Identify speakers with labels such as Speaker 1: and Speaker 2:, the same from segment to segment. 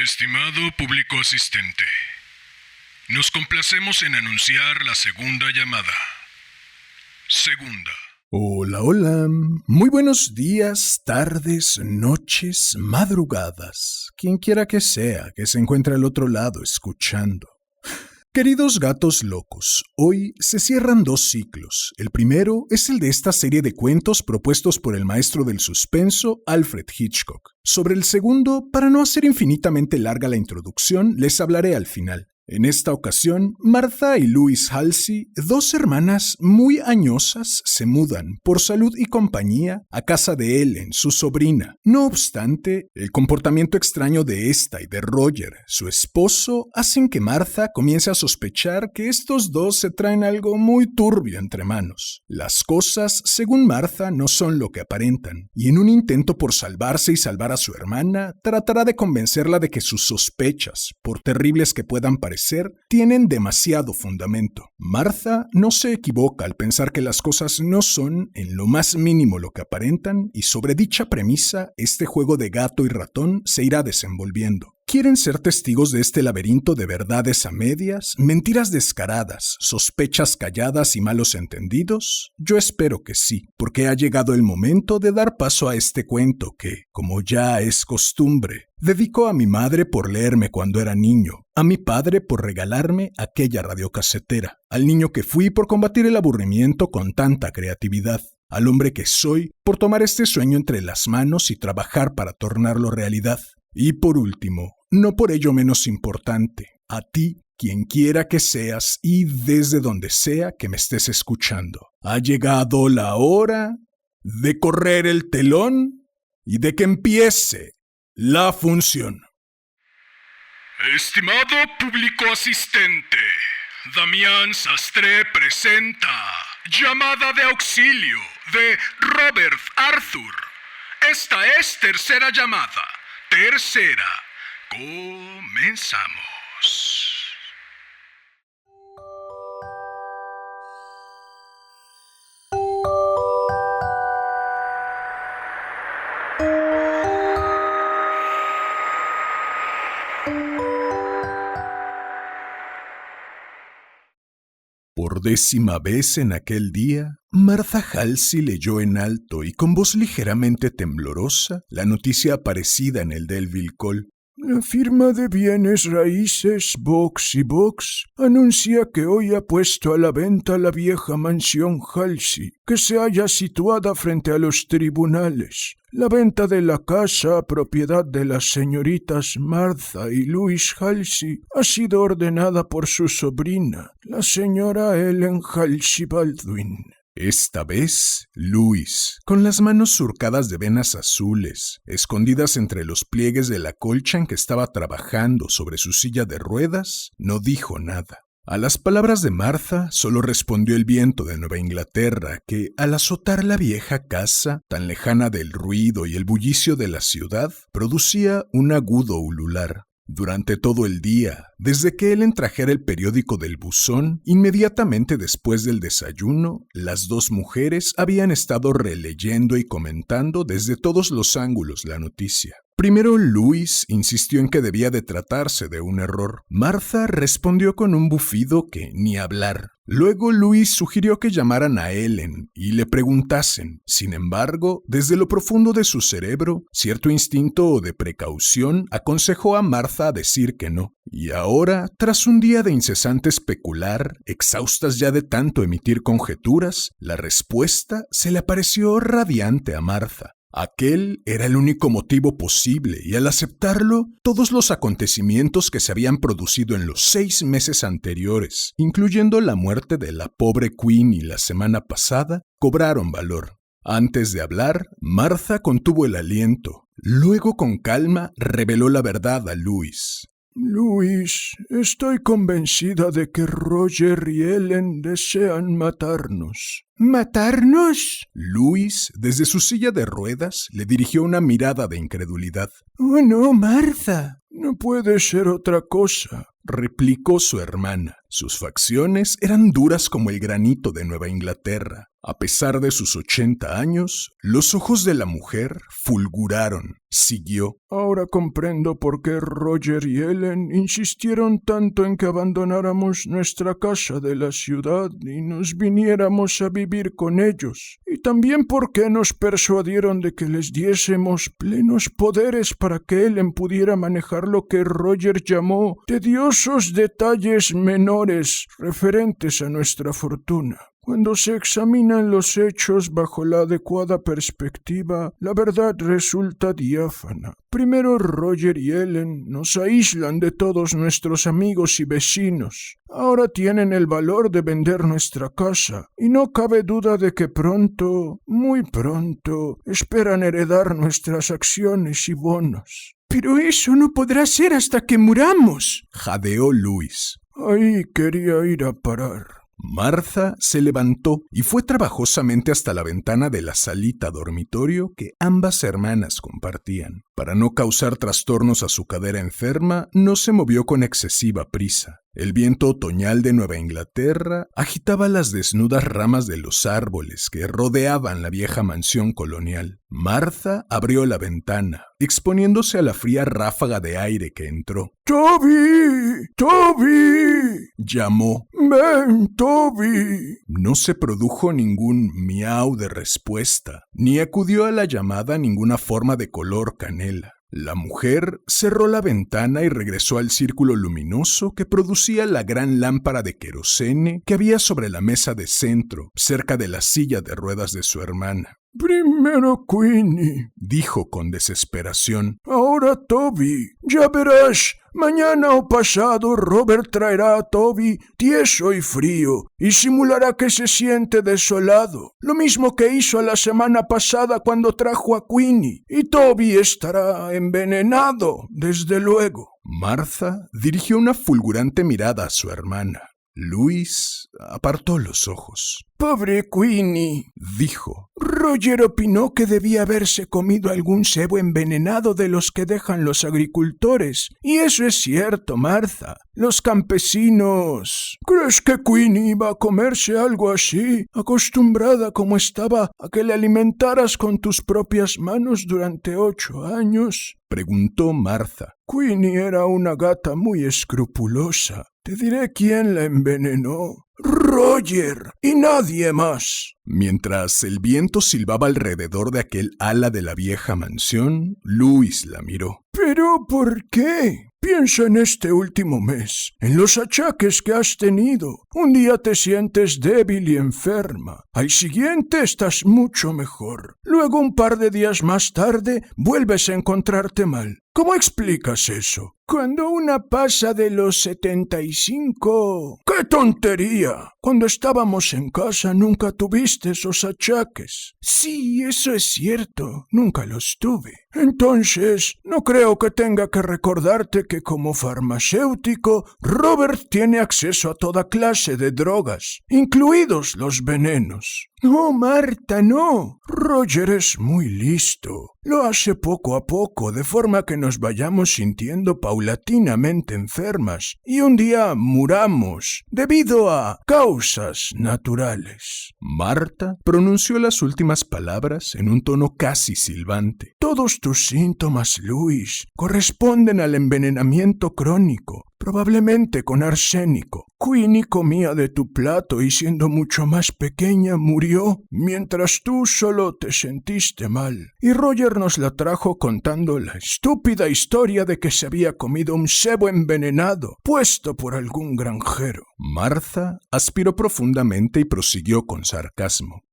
Speaker 1: Estimado público asistente, nos complacemos en anunciar la segunda llamada. Segunda.
Speaker 2: Hola, hola. Muy buenos días, tardes, noches, madrugadas. Quien quiera que sea que se encuentre al otro lado escuchando. Queridos gatos locos, hoy se cierran 2 ciclos. El primero es el de esta serie de cuentos propuestos por el maestro del suspenso, Alfred Hitchcock. Sobre el segundo, para no hacer infinitamente larga la introducción, les hablaré al final. En esta ocasión, Martha y Louise Halsey, 2 hermanas muy añosas, se mudan, por salud y compañía, a casa de Ellen, su sobrina. No obstante, el comportamiento extraño de esta y de Roger, su esposo, hacen que Martha comience a sospechar que estos dos se traen algo muy turbio entre manos. Las cosas, según Martha, no son lo que aparentan, y en un intento por salvarse y salvar a su hermana, tratará de convencerla de que sus sospechas, por terribles que puedan parecer, tienen demasiado fundamento. Martha no se equivoca al pensar que las cosas no son en lo más mínimo lo que aparentan, y sobre dicha premisa, este juego de gato y ratón se irá desenvolviendo. ¿Quieren ser testigos de este laberinto de verdades a medias, mentiras descaradas, sospechas calladas y malos entendidos? Yo espero que sí, porque ha llegado el momento de dar paso a este cuento que, como ya es costumbre, dedico a mi madre por leerme cuando era niño, a mi padre por regalarme aquella radiocasetera, al niño que fui por combatir el aburrimiento con tanta creatividad, al hombre que soy por tomar este sueño entre las manos y trabajar para tornarlo realidad. Y por último, no por ello menos importante, a ti, quien quiera que seas y desde donde sea que me estés escuchando. Ha llegado la hora de correr el telón y de que empiece la función.
Speaker 1: Estimado público asistente, Damián Sastre presenta Llamada de auxilio de Robert Arthur. Esta es tercera llamada. Tercera. Comenzamos.
Speaker 2: Por 10ª vez en aquel día, Martha Halsey leyó en alto y con voz ligeramente temblorosa la noticia aparecida en el Delville Call. La firma de bienes raíces Box y Box anuncia que hoy ha puesto a la venta la vieja mansión Halsey, que se halla situada frente a los tribunales. La venta de la casa, propiedad de las señoritas Martha y Louise Halsey, ha sido ordenada por su sobrina, la señora Ellen Halsey Baldwin. Esta vez, Louise, con las manos surcadas de venas azules, escondidas entre los pliegues de la colcha en que estaba trabajando sobre su silla de ruedas, no dijo nada. A las palabras de Martha solo respondió el viento de Nueva Inglaterra que, al azotar la vieja casa, tan lejana del ruido y el bullicio de la ciudad, producía un agudo ulular. Durante todo el día, desde que Ellen trajera el periódico del buzón, inmediatamente después del desayuno, las 2 mujeres habían estado releyendo y comentando desde todos los ángulos la noticia. Primero, Louise insistió en que debía de tratarse de un error. Martha respondió con un bufido que ni hablar. Luego Louise sugirió que llamaran a Ellen y le preguntasen. Sin embargo, desde lo profundo de su cerebro, cierto instinto de precaución aconsejó a Martha decir que no. Y ahora, tras un día de incesante especular, exhaustas ya de tanto emitir conjeturas, la respuesta se le pareció radiante a Martha. Aquel era el único motivo posible y al aceptarlo, todos los acontecimientos que se habían producido en los 6 meses anteriores, incluyendo la muerte de la pobre Queenie la semana pasada, cobraron valor. Antes de hablar, Martha contuvo el aliento. Luego, con calma, reveló la verdad a Louise. Louise, estoy convencida de que Roger y Ellen desean matarnos. ¿Matarnos? Louise, desde su silla de ruedas, le dirigió una mirada de incredulidad. Oh, no, Martha. No puede ser otra cosa, replicó su hermana. Sus facciones eran duras como el granito de Nueva Inglaterra. A pesar de sus 80 años, los ojos de la mujer fulguraron. Siguió. Ahora comprendo por qué Roger y Ellen insistieron tanto en que abandonáramos nuestra casa de la ciudad y nos viniéramos a vivir con ellos. Y también por qué nos persuadieron de que les diésemos plenos poderes para que Ellen pudiera manejar lo que Roger llamó tediosos detalles menores referentes a nuestra fortuna. Cuando se examinan los hechos bajo la adecuada perspectiva, la verdad resulta diáfana. Primero Roger y Ellen nos aíslan de todos nuestros amigos y vecinos. Ahora tienen el valor de vender nuestra casa, y no cabe duda de que pronto, muy pronto, esperan heredar nuestras acciones y bonos.
Speaker 3: Pero eso no podrá ser hasta que muramos,
Speaker 2: jadeó Luis.
Speaker 1: Ahí quería ir a parar.
Speaker 2: Martha se levantó y fue trabajosamente hasta la ventana de la salita dormitorio que ambas hermanas compartían. Para no causar trastornos a su cadera enferma, no se movió con excesiva prisa. El viento otoñal de Nueva Inglaterra agitaba las desnudas ramas de los árboles que rodeaban la vieja mansión colonial. Martha abrió la ventana, exponiéndose a la fría ráfaga de aire que entró.
Speaker 1: ¡Toby! ¡Toby!,
Speaker 2: llamó.
Speaker 1: ¡Ven, Toby!
Speaker 2: No se produjo ningún miau de respuesta, ni acudió a la llamada ninguna forma de color canela. La mujer cerró la ventana y regresó al círculo luminoso que producía la gran lámpara de querosene que había sobre la mesa de centro, cerca de la silla de ruedas de su hermana.
Speaker 1: Primero Queenie,
Speaker 2: dijo con desesperación.
Speaker 1: Ahora Toby. Ya verás, mañana o pasado Robert traerá a Toby tieso y frío y simulará que se siente desolado, lo mismo que hizo la semana pasada cuando trajo a Queenie, y Toby estará envenenado, desde luego.
Speaker 2: Martha dirigió una fulgurante mirada a su hermana. Luis apartó los ojos.
Speaker 3: Pobre Queenie,
Speaker 2: dijo.
Speaker 3: Roger opinó que debía haberse comido algún cebo envenenado de los que dejan los agricultores. Y eso es cierto, Martha. Los campesinos...
Speaker 1: ¿Crees que Queenie iba a comerse algo así, acostumbrada como estaba a que le alimentaras con tus propias manos durante 8 años?
Speaker 2: Preguntó Martha.
Speaker 1: Queenie era una gata muy escrupulosa. Te diré quién la envenenó. Roger, y nadie más.
Speaker 2: Mientras el viento silbaba alrededor de aquel ala de la vieja mansión, Luis la miró.
Speaker 1: ¿Pero por qué? Piensa en este último mes, en los achaques que has tenido. Un día te sientes débil y enferma. Al siguiente estás mucho mejor. Luego, un par de días más tarde, vuelves a encontrarte mal. ¿Cómo explicas eso?
Speaker 3: Cuando una pasa de los 75...
Speaker 1: ¡Qué tontería! Cuando estábamos en casa nunca tuviste esos achaques.
Speaker 3: Sí, eso es cierto. Nunca los tuve.
Speaker 1: Entonces, no creo que tenga que recordarte que como farmacéutico, Robert tiene acceso a toda clase de drogas, incluidos los venenos.
Speaker 3: No, Martha, no.
Speaker 1: Roger es muy listo. Lo hace poco a poco, de forma que nos vayamos sintiendo paulatinamente enfermas y un día muramos debido a causas naturales.
Speaker 2: Martha pronunció las últimas palabras en un tono casi silbante.
Speaker 1: Todos tus síntomas, Luis, corresponden al envenenamiento crónico, probablemente con arsénico. Queenie comía de tu plato y siendo mucho más pequeña murió, mientras tú solo te sentiste mal. Y Roger nos la trajo contando la estúpida historia de que se había comido un cebo envenenado, puesto por algún granjero.
Speaker 2: Martha aspiró profundamente y prosiguió con sarcasmo.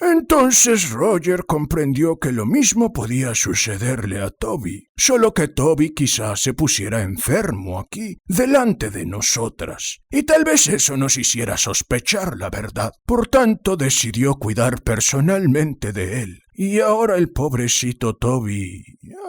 Speaker 1: Entonces Roger comprendió que lo mismo podía sucederle a Toby, solo que Toby quizás se pusiera enfermo aquí, delante de nosotras, y tal vez eso nos hiciera sospechar la verdad. Por tanto, decidió cuidar personalmente de él, y ahora el pobrecito Toby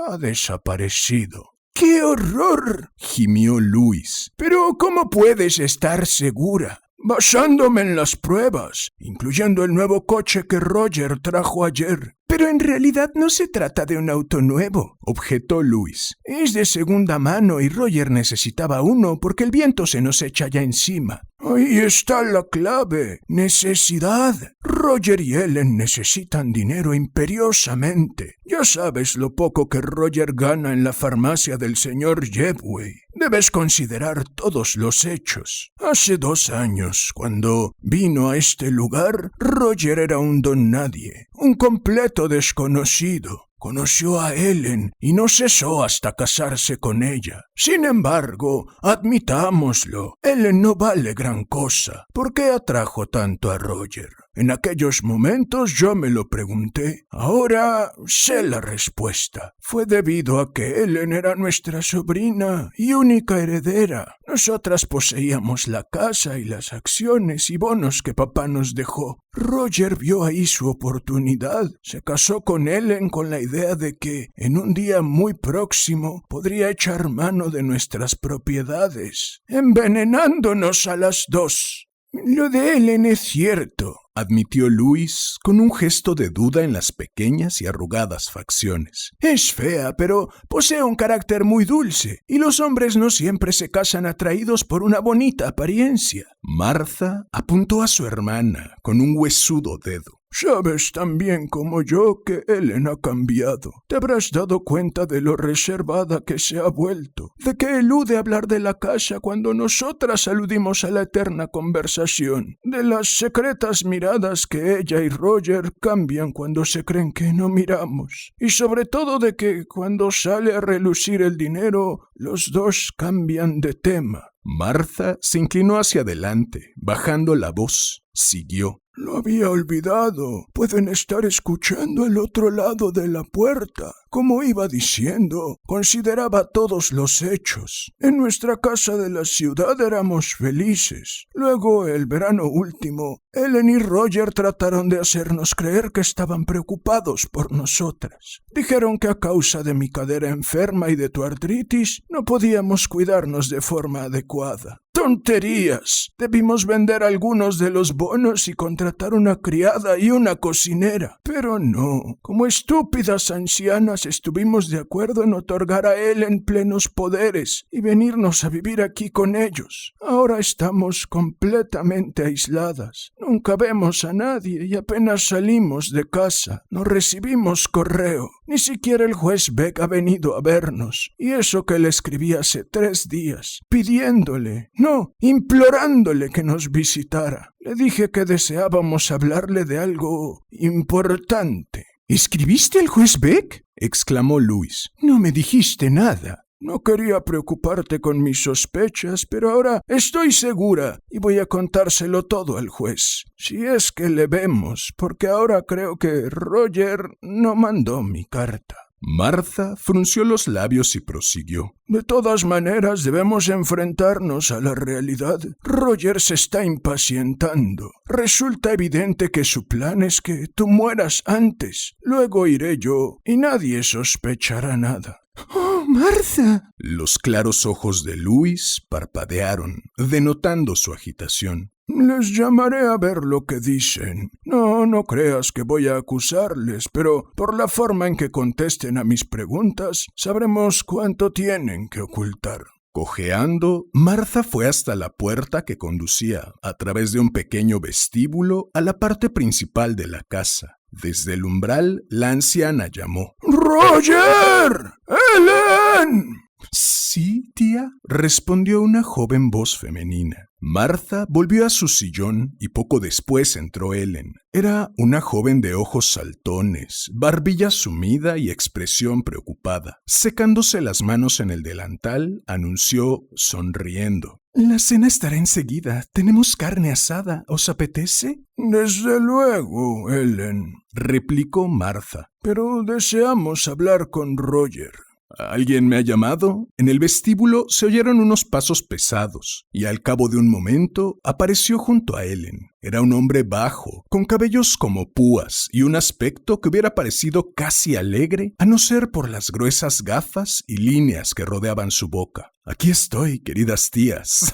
Speaker 1: ha desaparecido.
Speaker 3: ¡Qué horror!,
Speaker 2: gimió Luis.
Speaker 3: ¿Pero cómo puedes estar segura?
Speaker 1: Basándome en las pruebas, incluyendo el nuevo coche que Roger trajo ayer.
Speaker 3: Pero en realidad no se trata de un auto nuevo,
Speaker 2: objetó Luis.
Speaker 3: Es de segunda mano y Roger necesitaba uno porque el viento se nos echa ya encima. Ahí está la clave. Necesidad. Roger y Ellen necesitan dinero imperiosamente. Ya sabes lo poco que Roger gana en la farmacia del señor Jebway. Debes considerar todos los hechos. Hace 2 años, cuando vino a este lugar, Roger era un don nadie, un completo desconocido. Conoció a Ellen y no cesó hasta casarse con ella. Sin embargo, admitámoslo, Ellen no vale gran cosa. ¿Por qué atrajo tanto a Roger? En aquellos momentos yo me lo pregunté. Ahora sé la respuesta. Fue debido a que Ellen era nuestra sobrina y única heredera. Nosotras poseíamos la casa y las acciones y bonos que papá nos dejó. Roger vio ahí su oportunidad. Se casó con Ellen con la idea de que en un día muy próximo podría echar mano de nuestras propiedades, envenenándonos a las 2. Lo de Ellen es cierto,
Speaker 2: admitió Luis con un gesto de duda en las pequeñas y arrugadas facciones.
Speaker 3: Es fea, pero posee un carácter muy dulce, y los hombres no siempre se casan atraídos por una bonita apariencia.
Speaker 2: Martha apuntó a su hermana con un huesudo dedo.
Speaker 3: Sabes tan bien como yo que Ellen ha cambiado. Te habrás dado cuenta de lo reservada que se ha vuelto, de que elude hablar de la casa cuando nosotras aludimos a la eterna conversación, de las secretas miradas que ella y Roger cambian cuando se creen que no miramos, y sobre todo de que cuando sale a relucir el dinero, los dos cambian de tema.
Speaker 2: Martha se inclinó hacia adelante, bajando la voz. Siguió.
Speaker 3: Lo había olvidado. Pueden estar escuchando al otro lado de la puerta. Como iba diciendo, consideraba todos los hechos. En nuestra casa de la ciudad éramos felices. Luego, el verano último, Ellen y Roger trataron de hacernos creer que estaban preocupados por nosotras. Dijeron que a causa de mi cadera enferma y de tu artritis, no podíamos cuidarnos de forma adecuada. ¡Tonterías! Debimos vender algunos de los bonos y contratar una criada y una cocinera. Pero no, como estúpidas ancianas estuvimos de acuerdo en otorgar a Ellen plenos poderes y venirnos a vivir aquí con ellos. Ahora estamos completamente aisladas. Nunca vemos a nadie y apenas salimos de casa. No recibimos correo. Ni siquiera el juez Beck ha venido a vernos. Y eso que le escribí hace 3 días, pidiéndole, no, implorándole que nos visitara. Le dije que deseábamos hablarle de algo importante.
Speaker 1: ¿Escribiste al juez Beck?
Speaker 2: Exclamó Luis.
Speaker 3: No me dijiste nada. No quería preocuparte con mis sospechas, pero ahora estoy segura y voy a contárselo todo al juez. Si es que le vemos, porque ahora creo que Roger no mandó mi carta.
Speaker 2: Martha frunció los labios y prosiguió.
Speaker 3: De todas maneras, debemos enfrentarnos a la realidad. Roger se está impacientando. Resulta evidente que su plan es que tú mueras antes. Luego iré yo y nadie sospechará nada.
Speaker 1: ¡Oh, Martha!
Speaker 2: Los claros ojos de Luis parpadearon, denotando su agitación.
Speaker 3: Les llamaré a ver lo que dicen. No creas que voy a acusarles, pero por la forma en que contesten a mis preguntas, sabremos cuánto tienen que ocultar.
Speaker 2: Cojeando, Martha fue hasta la puerta que conducía, a través de un pequeño vestíbulo, a la parte principal de la casa. Desde el umbral, la anciana llamó.
Speaker 3: ¡Roger! ¡Ellen!
Speaker 2: —Sí, tía —respondió una joven voz femenina. Martha volvió a su sillón y poco después entró Ellen. Era una joven de ojos saltones, barbilla sumida y expresión preocupada. Secándose las manos en el delantal, anunció sonriendo.
Speaker 1: La cena estará enseguida. Tenemos carne asada. ¿Os apetece?
Speaker 3: Desde luego, Ellen
Speaker 2: —replicó Martha—,
Speaker 3: pero deseamos hablar con Roger.
Speaker 2: ¿Alguien me ha llamado? En el vestíbulo se oyeron unos pasos pesados, y al cabo de un momento apareció junto a Ellen. Era un hombre bajo, con cabellos como púas y un aspecto que hubiera parecido casi alegre, a no ser por las gruesas gafas y líneas que rodeaban su boca. Aquí estoy, queridas tías.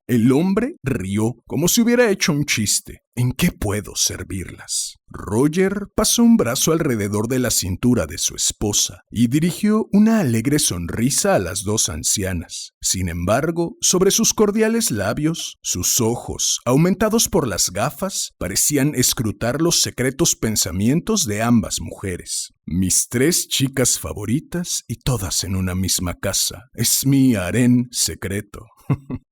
Speaker 2: El hombre rió como si hubiera hecho un chiste. ¿En qué puedo servirlas? Roger pasó un brazo alrededor de la cintura de su esposa y dirigió una alegre sonrisa a las dos ancianas. Sin embargo, sobre sus cordiales labios, sus ojos, aumentados por las gafas, parecían escrutar los secretos pensamientos de ambas mujeres. Mis 3 chicas favoritas y todas en una misma casa. Es mi harén secreto.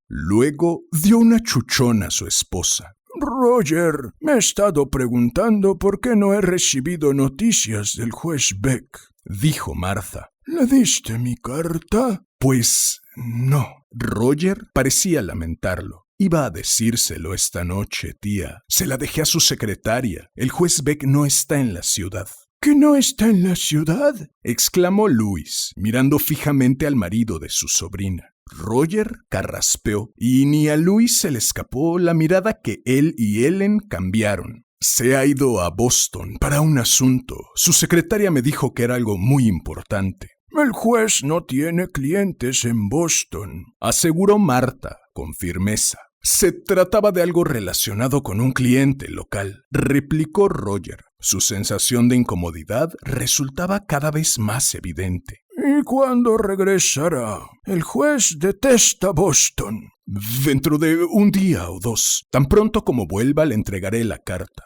Speaker 2: Luego dio una chuchona a su esposa.
Speaker 3: Roger, me he estado preguntando por qué no he recibido noticias del juez Beck,
Speaker 2: dijo Martha.
Speaker 3: ¿Le diste mi carta?
Speaker 2: Pues no. Roger parecía lamentarlo. Iba a decírselo esta noche, tía. Se la dejé a su secretaria. El juez Beck no está en la ciudad.
Speaker 3: ¿Que no está en la ciudad?,
Speaker 2: exclamó Luis, mirando fijamente al marido de su sobrina. Roger carraspeó y ni a Luis se le escapó la mirada que él y Ellen cambiaron. Se ha ido a Boston para un asunto. Su secretaria me dijo que era algo muy importante.
Speaker 3: El juez no tiene clientes en Boston,
Speaker 2: aseguró Martha con firmeza. Se trataba de algo relacionado con un cliente local, replicó Roger. Su sensación de incomodidad resultaba cada vez más evidente.
Speaker 3: ¿Y cuándo regresará? El juez detesta Boston.
Speaker 2: Dentro de un día o 2. Tan pronto como vuelva le entregaré la carta.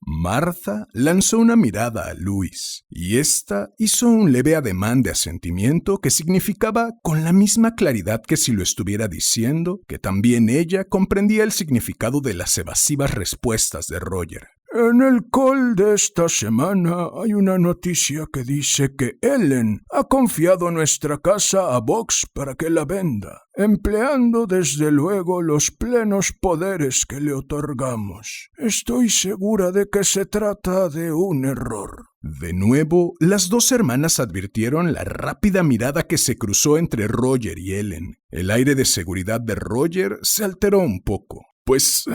Speaker 2: Martha lanzó una mirada a Luis, y ésta hizo un leve ademán de asentimiento que significaba con la misma claridad que si lo estuviera diciendo que también ella comprendía el significado de las evasivas respuestas de Roger.
Speaker 3: En el call de esta semana hay una noticia que dice que Ellen ha confiado nuestra casa a Vox para que la venda, empleando desde luego los plenos poderes que le otorgamos. Estoy segura de que se trata de un error.
Speaker 2: De nuevo, las dos hermanas advirtieron la rápida mirada que se cruzó entre Roger y Ellen. El aire de seguridad de Roger se alteró un poco. Pues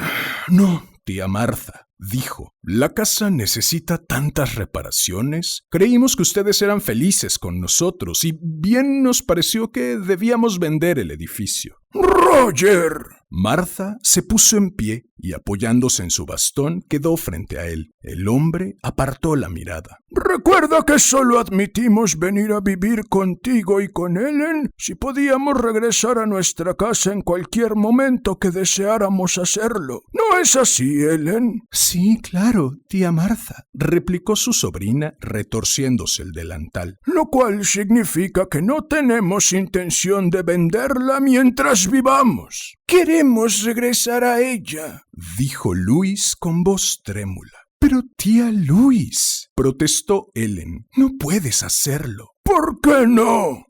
Speaker 2: no, tía Martha, dijo. La casa necesita tantas reparaciones. Creímos que ustedes eran felices con nosotros y bien nos pareció que debíamos vender el edificio.
Speaker 3: ¡Roger!
Speaker 2: Martha se puso en pie y apoyándose en su bastón quedó frente a él. El hombre apartó la mirada.
Speaker 3: Recuerda que solo admitimos venir a vivir contigo y con Ellen si podíamos regresar a nuestra casa en cualquier momento que deseáramos hacerlo. ¿No es así, Ellen?
Speaker 2: Sí, claro, tía Martha, replicó su sobrina retorciéndose el delantal.
Speaker 3: Lo cual significa que no tenemos intención de venderla mientras vivamos. Queremos regresar a ella,
Speaker 2: dijo Luis con voz trémula. Pero tía Luis, protestó Ellen, no puedes hacerlo.
Speaker 3: ¿Por qué no?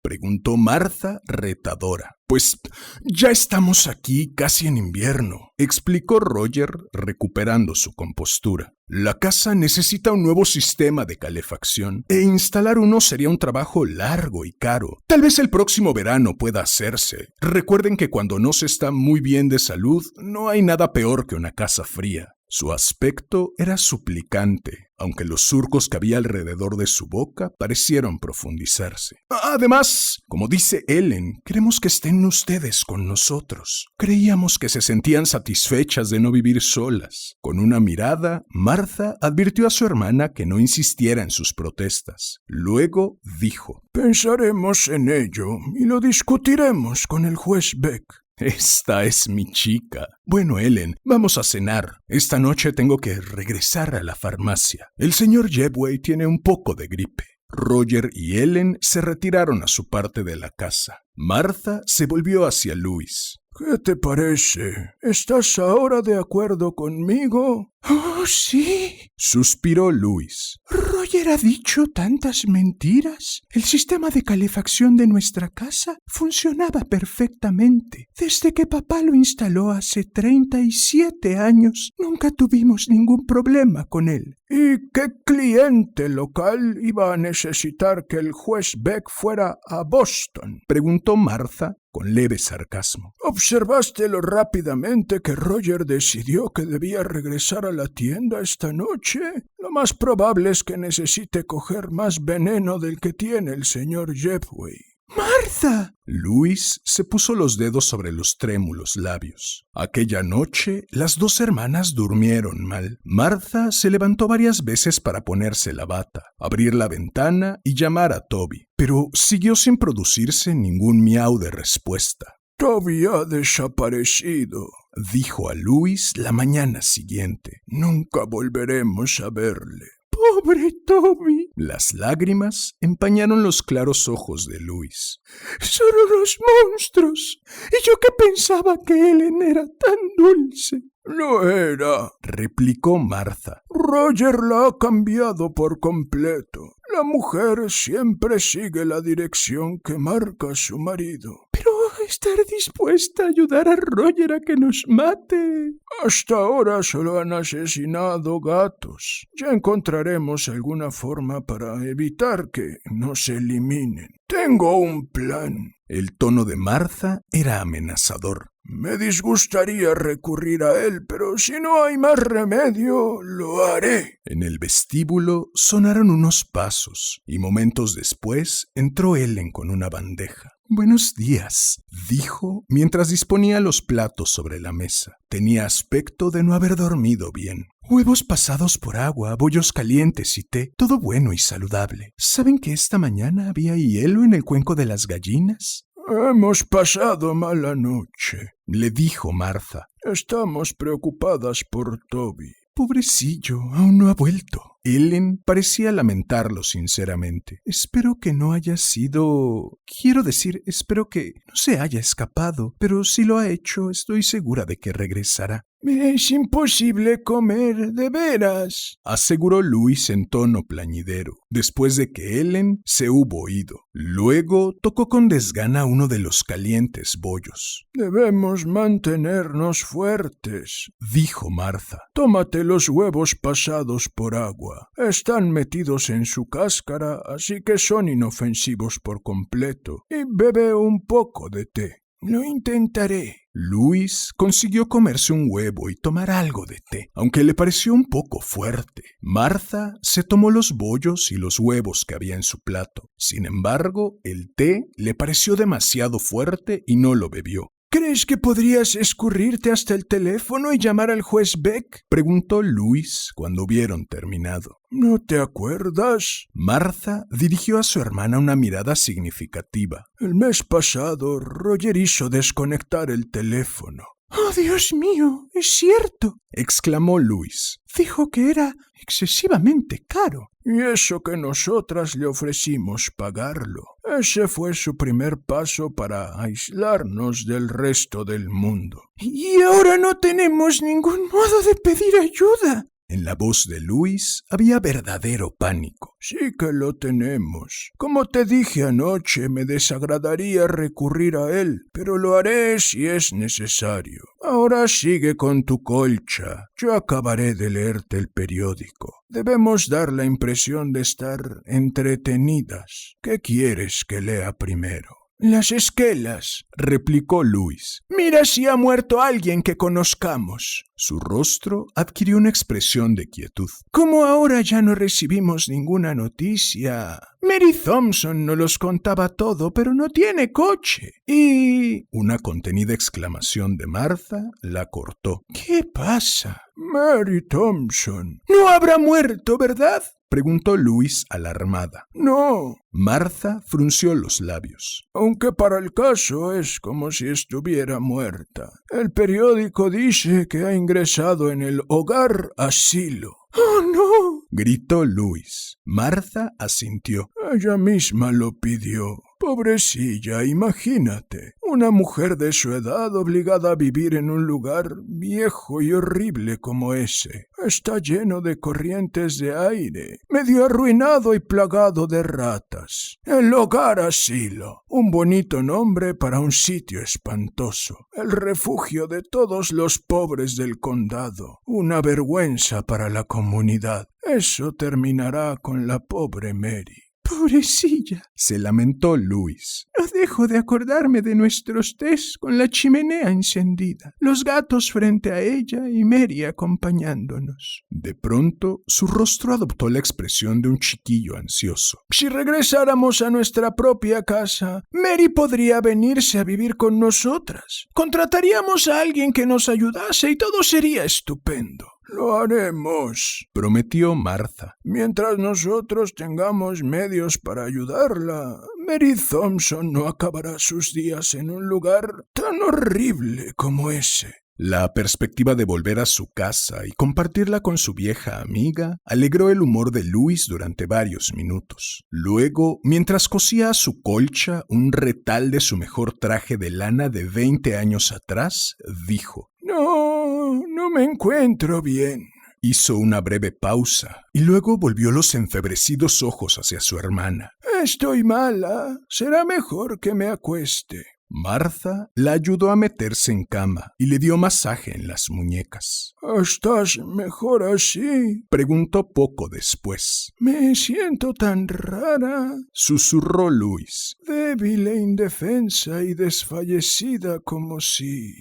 Speaker 2: Preguntó Martha retadora. Pues ya estamos aquí casi en invierno, explicó Roger recuperando su compostura. La casa necesita un nuevo sistema de calefacción e instalar uno sería un trabajo largo y caro. Tal vez el próximo verano pueda hacerse. Recuerden que cuando no se está muy bien de salud, no hay nada peor que una casa fría. Su aspecto era suplicante, aunque los surcos que había alrededor de su boca parecieron profundizarse. Además, como dice Ellen, queremos que estén ustedes con nosotros. Creíamos que se sentían satisfechas de no vivir solas. Con una mirada, Martha advirtió a su hermana que no insistiera en sus protestas. Luego dijo:
Speaker 3: pensaremos en ello y lo discutiremos con el juez Beck.
Speaker 2: Esta es mi chica. Bueno, Ellen, vamos a cenar. Esta noche tengo que regresar a la farmacia. El señor Jebway tiene un poco de gripe. Roger y Ellen se retiraron a su parte de la casa. Martha se volvió hacia Luis.
Speaker 3: ¿Qué te parece? ¿Estás ahora de acuerdo conmigo?
Speaker 1: Oh, sí,
Speaker 2: suspiró Luis.
Speaker 1: Roger ha dicho tantas mentiras. El sistema de calefacción de nuestra casa funcionaba perfectamente. Desde que papá lo instaló hace 37 años, nunca tuvimos ningún problema con él.
Speaker 3: ¿Y qué cliente local iba a necesitar que el juez Beck fuera a Boston?,
Speaker 2: preguntó Martha con leve sarcasmo.
Speaker 3: ¿Observaste lo rápidamente que Roger decidió que debía regresar a la tienda esta noche? Lo más probable es que necesite coger más veneno del que tiene el señor Jebway.
Speaker 1: ¡Martha! ¡Martha!
Speaker 2: Luis se puso los dedos sobre los trémulos labios. Aquella noche las dos hermanas durmieron mal. Martha se levantó varias veces para ponerse la bata, abrir la ventana y llamar a Toby, pero siguió sin producirse ningún miau de respuesta.
Speaker 3: Toby ha desaparecido,
Speaker 2: dijo a Luis la mañana siguiente.
Speaker 3: Nunca volveremos a verle.
Speaker 1: ¡Pobre Toby!
Speaker 2: Las lágrimas empañaron los claros ojos de Luis.
Speaker 1: ¡Son unos monstruos! Y yo que pensaba que Ellen era tan dulce.
Speaker 3: No era,
Speaker 2: replicó Martha.
Speaker 3: Roger la ha cambiado por completo. La mujer siempre sigue la dirección que marca su marido.
Speaker 1: Pero estar dispuesta a ayudar a Roger a que nos mate.
Speaker 3: Hasta ahora solo han asesinado gatos. Ya encontraremos alguna forma para evitar que nos eliminen. Tengo un plan.
Speaker 2: El tono de Martha era amenazador.
Speaker 3: Me disgustaría recurrir a él, pero si no hay más remedio, lo haré.
Speaker 2: En el vestíbulo sonaron unos pasos y momentos después entró Ellen con una bandeja. «Buenos días», dijo mientras disponía los platos sobre la mesa. Tenía aspecto de no haber dormido bien. «Huevos pasados por agua, bollos calientes y té, todo bueno y saludable. ¿Saben que esta mañana había hielo en el cuenco de las gallinas?»
Speaker 3: Hemos pasado mala noche,
Speaker 2: le dijo Martha.
Speaker 3: Estamos preocupadas por Toby.
Speaker 1: Pobrecillo, aún no ha vuelto.
Speaker 2: Ellen parecía lamentarlo sinceramente.
Speaker 1: Espero que no haya sido... Quiero decir, espero que no se haya escapado, pero si lo ha hecho, estoy segura de que regresará.
Speaker 3: Es imposible comer, de veras,
Speaker 2: aseguró Luis en tono plañidero, después de que Ellen se hubo ido. Luego tocó con desgana uno de los calientes bollos.
Speaker 3: Debemos mantenernos fuertes,
Speaker 2: dijo Martha.
Speaker 3: Tómate los huevos pasados por agua. Están metidos en su cáscara, así que son inofensivos por completo. Y bebe un poco de té. Lo intentaré.
Speaker 2: Luis consiguió comerse un huevo y tomar algo de té, aunque le pareció un poco fuerte. Martha se tomó los bollos y los huevos que había en su plato. Sin embargo, el té le pareció demasiado fuerte y no lo bebió.
Speaker 3: ¿Crees que podrías escurrirte hasta el teléfono y llamar al juez Beck?
Speaker 2: Preguntó Luis cuando hubieron terminado.
Speaker 3: ¿No te acuerdas?
Speaker 2: Martha dirigió a su hermana una mirada significativa.
Speaker 3: El mes pasado, Roger hizo desconectar el teléfono.
Speaker 1: ¡Oh, Dios mío! ¡Es cierto!,
Speaker 2: exclamó Luis.
Speaker 1: Dijo que era excesivamente caro.
Speaker 3: Y eso que nosotras le ofrecimos pagarlo. Ese fue su primer paso para aislarnos del resto del mundo.
Speaker 1: Y ahora no tenemos ningún modo de pedir ayuda.
Speaker 2: En la voz de Luis había verdadero pánico.
Speaker 3: Sí que lo tenemos. Como te dije anoche, me desagradaría recurrir a él, pero lo haré si es necesario. Ahora sigue con tu colcha. Yo acabaré de leerte el periódico. Debemos dar la impresión de estar entretenidas. ¿Qué quieres que lea primero?
Speaker 1: Las esquelas,
Speaker 2: replicó Luis.
Speaker 1: Mira si ha muerto alguien que conozcamos.
Speaker 2: Su rostro adquirió una expresión de quietud.
Speaker 1: Como ahora ya no recibimos ninguna noticia. Mary Thompson nos los contaba todo, pero no tiene coche. Y...
Speaker 2: Una contenida exclamación de Martha la cortó.
Speaker 1: ¿Qué pasa?
Speaker 3: Mary Thompson.
Speaker 1: No habrá muerto, ¿verdad?,
Speaker 2: preguntó Luis alarmada.
Speaker 3: No.
Speaker 2: Martha frunció los labios.
Speaker 3: Aunque para el caso es como si estuviera muerta. El periódico dice que ha ingresado en el hogar asilo.
Speaker 1: ¡Oh, no!,
Speaker 2: gritó Luis. Martha asintió.
Speaker 3: Ella misma lo pidió. Pobrecilla, imagínate. Una mujer de su edad obligada a vivir en un lugar viejo y horrible como ese. Está lleno de corrientes de aire, medio arruinado y plagado de ratas. El hogar asilo. Un bonito nombre para un sitio espantoso. El refugio de todos los pobres del condado. Una vergüenza para la comunidad. Eso terminará con la pobre Mary.
Speaker 1: Pobrecilla,
Speaker 2: se lamentó Luis.
Speaker 1: no dejo de acordarme de nuestros tés con la chimenea encendida, los gatos frente a ella y Mary acompañándonos.
Speaker 2: De pronto, su rostro adoptó la expresión de un chiquillo ansioso.
Speaker 3: Si regresáramos a nuestra propia casa, Mary podría venirse a vivir con nosotras. Contrataríamos a alguien que nos ayudase y todo sería estupendo. Lo haremos,
Speaker 2: prometió Martha.
Speaker 3: Mientras nosotros tengamos medios para ayudarla, Mary Thompson no acabará sus días en un lugar tan horrible como ese.
Speaker 2: La perspectiva de volver a su casa y compartirla con su vieja amiga alegró el humor de Luis durante varios minutos. Luego, mientras cosía a su colcha un retal de su mejor traje de lana de 20 años atrás, dijo:
Speaker 3: No me encuentro bien.
Speaker 2: Hizo una breve pausa y luego volvió los enfebrecidos ojos hacia su hermana.
Speaker 3: Estoy mala. Será mejor que me acueste.
Speaker 2: Martha la ayudó a meterse en cama y le dio masaje en las muñecas.
Speaker 3: ¿Estás mejor así?,
Speaker 2: preguntó poco después.
Speaker 3: Me siento tan rara,
Speaker 2: susurró Luis.
Speaker 3: Débil e indefensa y desfallecida como si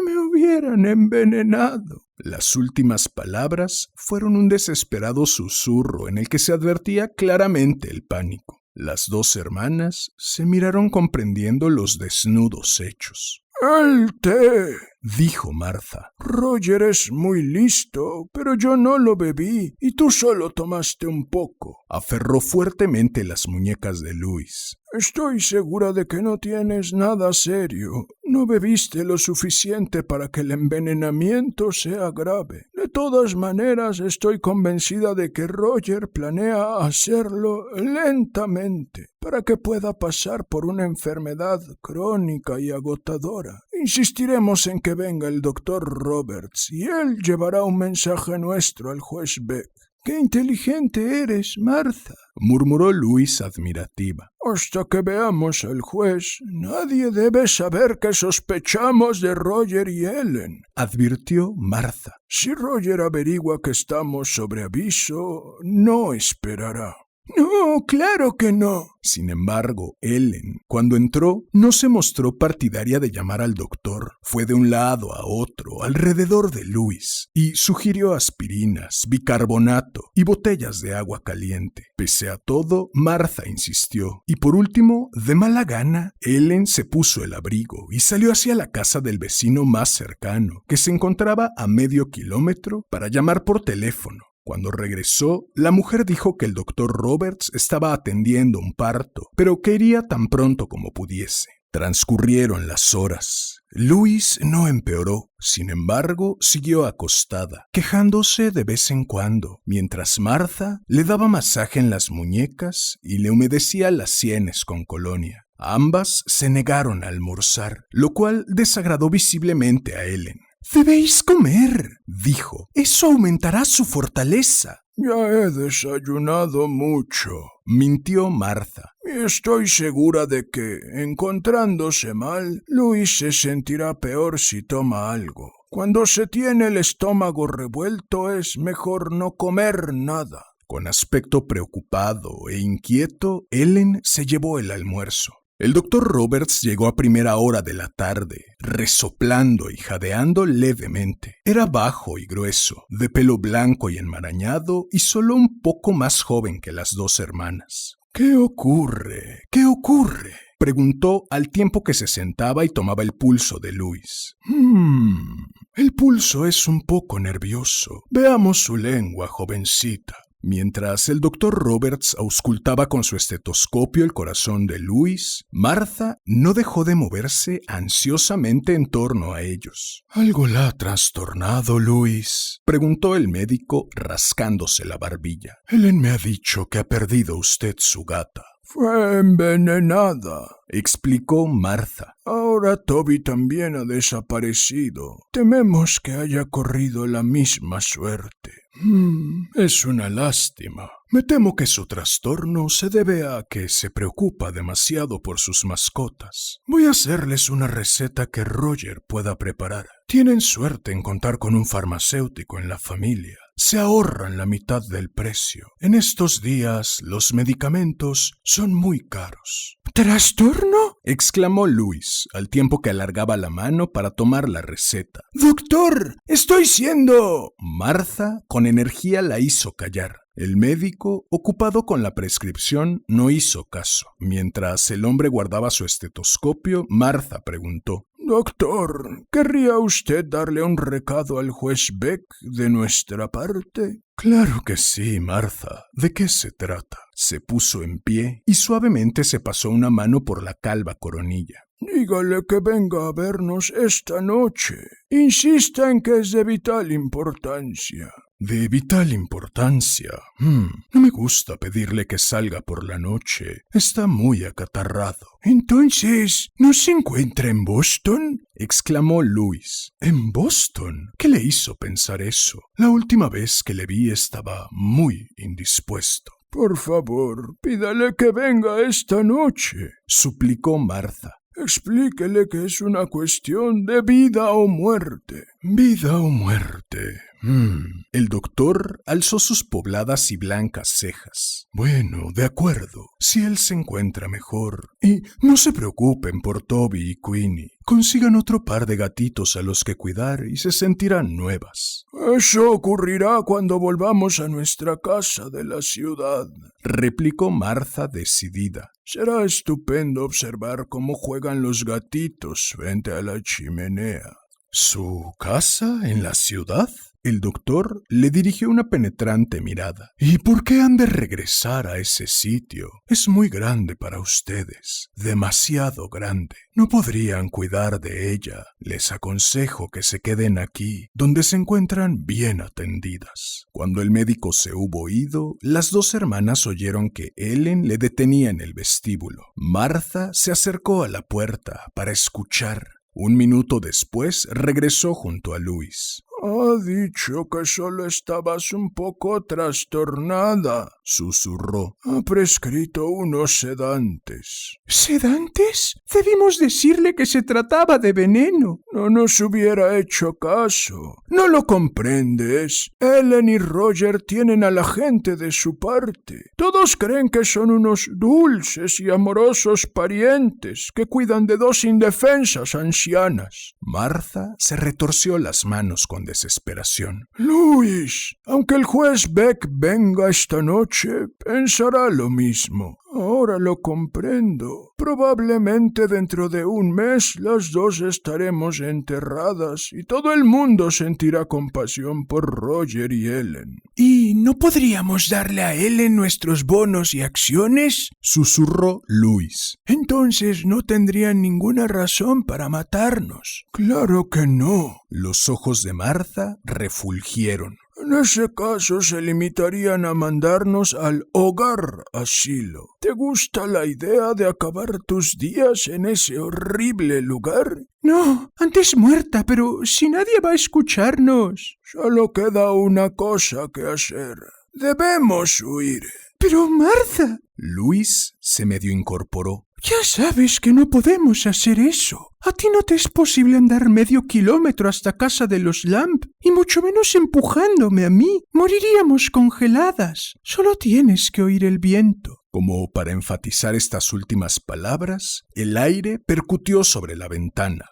Speaker 3: me hubieran envenenado.
Speaker 2: Las últimas palabras fueron un desesperado susurro en el que se advertía claramente el pánico. Las dos hermanas se miraron comprendiendo los desnudos hechos.
Speaker 3: ¡El té!,
Speaker 2: dijo Martha.
Speaker 3: Roger es muy listo, pero yo no lo bebí y tú solo tomaste un poco.
Speaker 2: Aferró fuertemente las muñecas de Luis.
Speaker 3: Estoy segura de que no tienes nada serio. No bebiste lo suficiente para que el envenenamiento sea grave. De todas maneras, estoy convencida de que Roger planea hacerlo lentamente para que pueda pasar por una enfermedad crónica y agotadora. Insistiremos en que venga el doctor Roberts y él llevará un mensaje nuestro al juez Beck. ¡Qué inteligente eres, Martha!,
Speaker 2: murmuró Luis admirativa.
Speaker 3: Hasta que veamos al juez, nadie debe saber que sospechamos de Roger y Ellen,
Speaker 2: advirtió Martha.
Speaker 3: Si Roger averigua que estamos sobre aviso, no esperará. No, claro que no.
Speaker 2: Sin embargo, Ellen, cuando entró, no se mostró partidaria de llamar al doctor. Fue de un lado a otro, alrededor de Luis, y sugirió aspirinas, bicarbonato y botellas de agua caliente. Pese a todo, Martha insistió, y por último, de mala gana, Ellen se puso el abrigo y salió hacia la casa del vecino más cercano, que se encontraba a medio kilómetro, para llamar por teléfono. Cuando regresó, la mujer dijo que el doctor Roberts estaba atendiendo un parto, pero que iría tan pronto como pudiese. Transcurrieron las horas. Luis no empeoró, sin embargo, siguió acostada, quejándose de vez en cuando, mientras Martha le daba masaje en las muñecas y le humedecía las sienes con colonia. Ambas se negaron a almorzar, lo cual desagradó visiblemente a Ellen. «Debéis comer», dijo. «Eso aumentará su fortaleza».
Speaker 3: Ya he desayunado mucho,
Speaker 2: mintió Martha.
Speaker 3: Y estoy segura de que, encontrándose mal, Luis se sentirá peor si toma algo. Cuando se tiene el estómago revuelto es mejor no comer nada.
Speaker 2: Con aspecto preocupado e inquieto, Ellen se llevó el almuerzo. El doctor Roberts llegó a primera hora de la tarde, resoplando y jadeando levemente. Era bajo y grueso, de pelo blanco y enmarañado, y solo un poco más joven que las dos hermanas.
Speaker 3: ¿Qué ocurre? ¿Qué ocurre?,
Speaker 2: preguntó al tiempo que se sentaba y tomaba el pulso de Luis.
Speaker 3: El pulso es un poco nervioso. Veamos su lengua, jovencita.
Speaker 2: Mientras el doctor Roberts auscultaba con su estetoscopio el corazón de Luis, Martha no dejó de moverse ansiosamente en torno a ellos.
Speaker 3: ¿Algo la ha trastornado, Luis?,
Speaker 2: preguntó el médico rascándose la barbilla.
Speaker 3: Ellen me ha dicho que ha perdido usted su gata. Fue envenenada,
Speaker 2: explicó Martha.
Speaker 3: Ahora Toby también ha desaparecido. Tememos que haya corrido la misma suerte. Es una lástima. Me temo que su trastorno se debe a que se preocupa demasiado por sus mascotas. Voy a hacerles una receta que Roger pueda preparar. Tienen suerte en contar con un farmacéutico en la familia.
Speaker 2: se ahorran la mitad del precio. En estos días los medicamentos son muy caros.
Speaker 3: ¿Trastorno?
Speaker 2: Exclamó Luis, al tiempo que alargaba la mano para tomar la receta.
Speaker 3: ¡Doctor! ¡Estoy siendo!
Speaker 2: Martha, con energía, la hizo callar. El médico, ocupado con la prescripción, no hizo caso. Mientras el hombre guardaba su estetoscopio, Martha preguntó:
Speaker 3: Doctor, ¿querría usted darle un recado al juez Beck de nuestra parte?
Speaker 2: Claro que sí, Martha. ¿De qué se trata? Se puso en pie y suavemente se pasó una mano por la calva coronilla.
Speaker 3: Dígale que venga a vernos esta noche. Insista en que es de vital importancia.
Speaker 2: ¿De vital importancia? No me gusta pedirle que salga por la noche. Está muy acatarrado.
Speaker 3: Entonces, ¿no se encuentra en Boston?
Speaker 2: Exclamó Luis. ¿En Boston? ¿Qué le hizo pensar eso? La última vez que le vi estaba muy indispuesto.
Speaker 3: Por favor, pídale que venga esta noche,
Speaker 2: suplicó Martha.
Speaker 3: Explíquele que es una cuestión de vida o muerte.
Speaker 2: ¿Vida o muerte? El doctor alzó sus pobladas y blancas cejas. Bueno, de acuerdo, si él se encuentra mejor. Y no se preocupen por Toby y Queenie. Consigan otro par de gatitos a los que cuidar y se sentirán nuevas.
Speaker 3: Eso ocurrirá cuando volvamos a nuestra casa de la ciudad,
Speaker 2: replicó Martha decidida.
Speaker 3: Será estupendo observar cómo juegan los gatitos frente a la chimenea.
Speaker 2: ¿Su casa en la ciudad? El doctor le dirigió una penetrante mirada. ¿Y por qué han de regresar a ese sitio? Es muy grande para ustedes, demasiado grande. No podrían cuidar de ella. Les aconsejo que se queden aquí, donde se encuentran bien atendidas. Cuando el médico se hubo ido, las dos hermanas oyeron que Ellen le detenía en el vestíbulo. Martha se acercó a la puerta para escuchar. Un minuto después regresó junto a Luis.
Speaker 3: Ha dicho que solo estabas un poco trastornada,
Speaker 2: susurró.
Speaker 3: Ha prescrito unos sedantes.
Speaker 1: ¿Sedantes? Debimos decirle que se trataba de veneno.
Speaker 3: No nos hubiera hecho caso. ¿No lo comprendes? Ellen y Roger tienen a la gente de su parte. Todos creen que son unos dulces y amorosos parientes que cuidan de dos indefensas ancianas.
Speaker 2: Martha se retorció las manos con desesperación.
Speaker 3: Luis, aunque el juez Beck venga esta noche, pensará lo mismo. Ahora lo comprendo. Probablemente dentro de un mes las dos estaremos enterradas y todo el mundo sentirá compasión por Roger y Ellen.
Speaker 1: ¿Y no podríamos darle a Ellen nuestros bonos y acciones?
Speaker 2: Susurró Luis.
Speaker 3: Entonces no tendrían ninguna razón para matarnos. Claro que no.
Speaker 2: Los ojos de Martha refulgieron.
Speaker 3: En ese caso se limitarían a mandarnos al hogar asilo. ¿Te gusta la idea de acabar tus días en ese horrible lugar?
Speaker 1: No, antes muerta, pero si nadie va a escucharnos.
Speaker 3: Solo queda una cosa que hacer. Debemos huir.
Speaker 1: Pero Martha...
Speaker 2: Luis se medio incorporó.
Speaker 1: Ya sabes que no podemos hacer eso. A ti no te es posible andar medio kilómetro hasta casa de los Lamb, y mucho menos empujándome a mí. Moriríamos congeladas. Solo tienes que oír el viento.
Speaker 2: Como para enfatizar estas últimas palabras, el aire percutió sobre la ventana.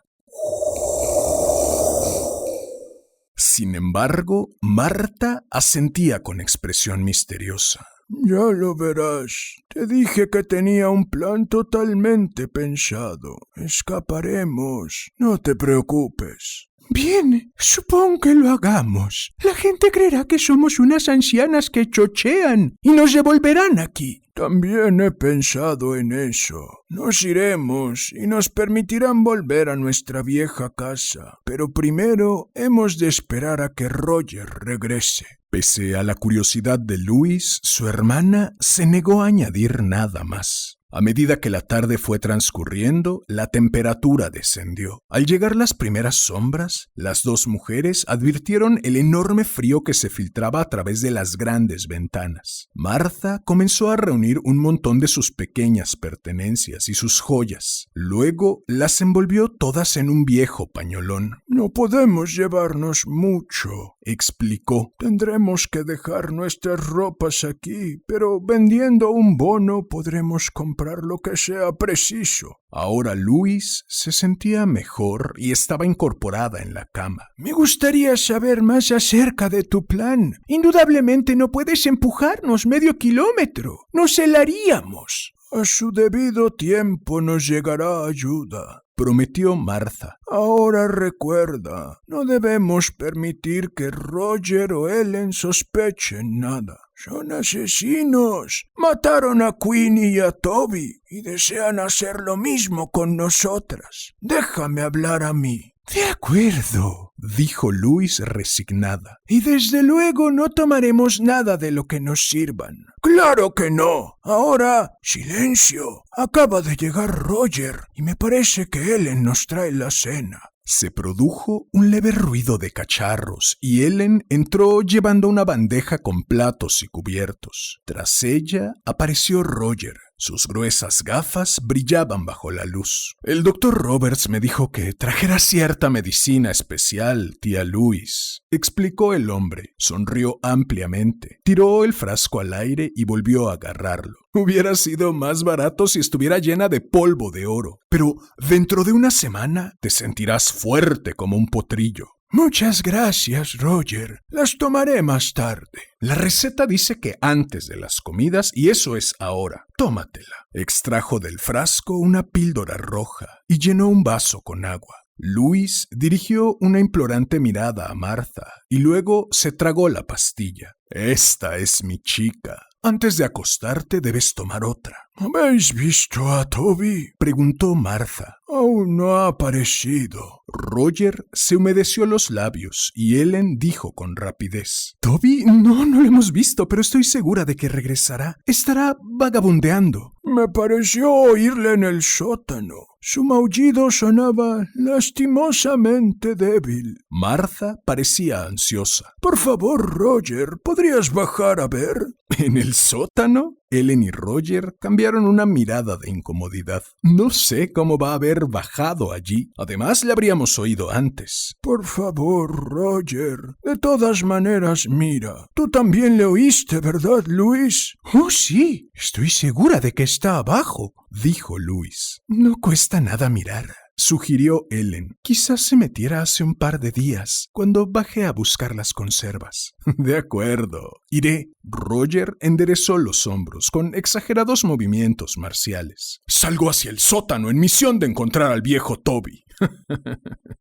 Speaker 2: Sin embargo, Martha asentía con expresión misteriosa.
Speaker 3: Ya lo verás. Te dije que tenía un plan totalmente pensado. Escaparemos. No te preocupes.
Speaker 1: Bien, supongo que lo hagamos. La gente creerá que somos unas ancianas que chochean y nos devolverán aquí.
Speaker 3: También he pensado en eso. Nos iremos y nos permitirán volver a nuestra vieja casa. Pero primero hemos de esperar a que Roger regrese.
Speaker 2: Pese a la curiosidad de Luis, su hermana se negó a añadir nada más. A medida que la tarde fue transcurriendo, la temperatura descendió. Al llegar las primeras sombras, las dos mujeres advirtieron el enorme frío que se filtraba a través de las grandes ventanas. Martha comenzó a reunir un montón de sus pequeñas pertenencias y sus joyas. Luego las envolvió todas en un viejo pañolón.
Speaker 3: No podemos llevarnos mucho,
Speaker 2: explicó.
Speaker 3: Tendremos que dejar nuestras ropas aquí, pero vendiendo un bono podremos comprar lo que sea preciso.
Speaker 2: Ahora Luis se sentía mejor y estaba incorporada en la cama.
Speaker 1: Me gustaría saber más acerca de tu plan. Indudablemente no puedes empujarnos medio kilómetro. Nos helaríamos.
Speaker 3: A su debido tiempo nos llegará ayuda,
Speaker 2: prometió Martha.
Speaker 3: Ahora recuerda, no debemos permitir que Roger o Ellen sospechen nada. Son asesinos. Mataron a Queenie y a Toby y desean hacer lo mismo con nosotras. Déjame hablar a mí.
Speaker 1: De acuerdo,
Speaker 2: dijo Luis resignada.
Speaker 1: Y desde luego no tomaremos nada de lo que nos sirvan.
Speaker 3: ¡Claro que no! Ahora, silencio. Acaba de llegar Roger y me parece que Ellen nos trae la cena.
Speaker 2: Se produjo un leve ruido de cacharros y Ellen entró llevando una bandeja con platos y cubiertos. Tras ella apareció Roger. Sus gruesas gafas brillaban bajo la luz. El doctor Roberts me dijo que trajera cierta medicina especial, tía Louise, explicó el hombre. Sonrió ampliamente, tiró el frasco al aire y volvió a agarrarlo. Hubiera sido más barato si estuviera llena de polvo de oro, pero dentro de una semana te sentirás fuerte como un potrillo.
Speaker 3: Muchas gracias, Roger. Las tomaré más tarde.
Speaker 2: La receta dice que antes de las comidas, y eso es ahora. Tómatela. Extrajo del frasco una píldora roja y llenó un vaso con agua. Luis dirigió una implorante mirada a Martha y luego se tragó la pastilla. Esta es mi chica. Antes de acostarte debes tomar otra.
Speaker 3: ¿Habéis visto a Toby?,
Speaker 2: preguntó Martha.
Speaker 3: Aún no ha aparecido.
Speaker 2: Roger se humedeció los labios y Ellen dijo con rapidez.
Speaker 1: ¿Toby? No lo hemos visto, pero estoy segura de que regresará. Estará vagabundeando.
Speaker 3: Me pareció oírle en el sótano. Su maullido sonaba lastimosamente débil.
Speaker 2: Martha parecía ansiosa.
Speaker 3: Por favor, Roger, ¿podrías bajar a ver?
Speaker 2: ¿En el sótano? Ellen y Roger cambiaron una mirada de incomodidad. No sé cómo va a haber bajado allí. Además, le habríamos oído antes.
Speaker 3: Por favor, Roger. De todas maneras, mira. Tú también le oíste, ¿verdad, Luis?
Speaker 1: Oh, sí. Estoy segura de que está abajo,
Speaker 2: dijo Luis.
Speaker 1: No cuesta nada mirar,
Speaker 2: sugirió Ellen.
Speaker 1: Quizás se metiera hace un par de días, cuando bajé a buscar las conservas.
Speaker 2: De acuerdo. Iré. Roger enderezó los hombros con exagerados movimientos marciales. Salgo hacia el sótano en misión de encontrar al viejo Toby.